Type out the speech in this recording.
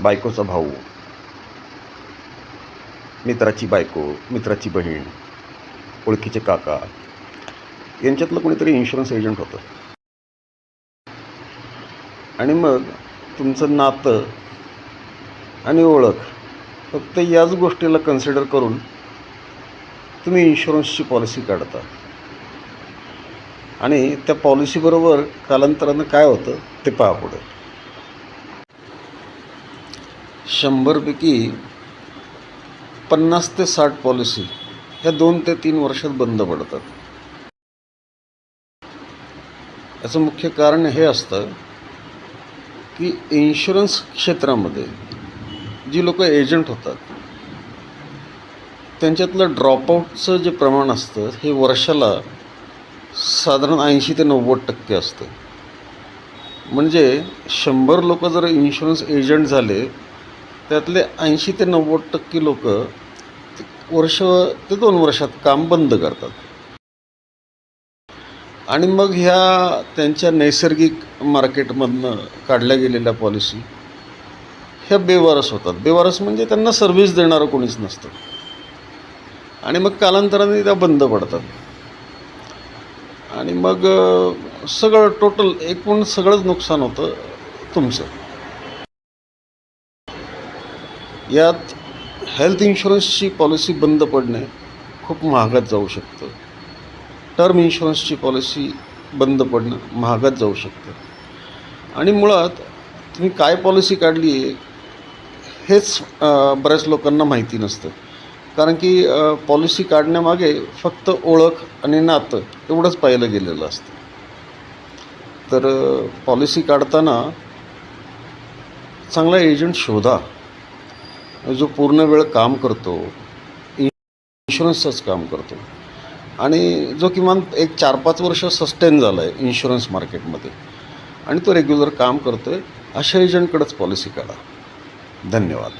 बायकोचा भाऊ, मित्राची बायको, मित्राची बहीण, ओळखीचे काका यांच्यातलं कोणीतरी इन्शुरन्स एजंट होतं. आणि मग तुमचं नातं आणि ओळख फक्त याच गोष्टीला कन्सिडर करून तुम्ही इन्शुरन्सची पॉलिसी काढता. आणि त्या पॉलिसीबरोबर कालांतरानं काय होतं ते पहा पुढे. 100पैकी 50 ते 60 पॉलिसी ह्या 2 ते 3 वर्षात बंद पडतात. याचं मुख्य कारण हे असतं की इन्शुरन्स क्षेत्रामध्ये जी लोक एजंट होतात त्यांच्यातलं ड्रॉपआउटचं जे प्रमाण असतं हे वर्षाला साधारण 80 ते 90% असतं. म्हणजे 100 लोक जर इन्शुरन्स एजंट झाले त्यातले 80 ते 90% लोक वर्ष ते 2 वर्षात काम बंद करतात. आणि मग ह्या त्यांच्या नैसर्गिक मार्केटमधनं काढल्या गेलेल्या पॉलिसी ह्या बेवारस होतात. बेवारस म्हणजे त्यांना सर्व्हिस देणारं कोणीच नसतं. आणि मग कालांतराने त्या बंद पडतात. आणि मग सगळं टोटल एकूण सगळंच नुकसान होतं तुमचं. यात हेल्थ इन्शुरन्सची पॉलिसी बंद पडणे खूप महागात जाऊ शकतं. टर्म इन्शुरन्सची पॉलिसी बंद पडणं महागात जाऊ शकतं. आणि मुळात तुम्ही काय पॉलिसी काढली आहे हेच बऱ्याच लोकांना माहिती नसतं. कारण की पॉलिसी काढण्यामागे फक्त ओळख आणि नातं एवढंच पाहिलं गेलेलं असतं. तर पॉलिसी काढताना चांगला एजंट शोधा जो पूर्ण वेळ काम करतो, इन्शुरन्सचंच काम करतो आणि जो किमान एक 4-5 वर्ष सस्टेन झाला आहे इन्शुरन्स मार्केटमध्ये आणि तो रेग्युलर काम करतो आहे, अशा एजंटकडंच पॉलिसी काढा. धन्यवाद.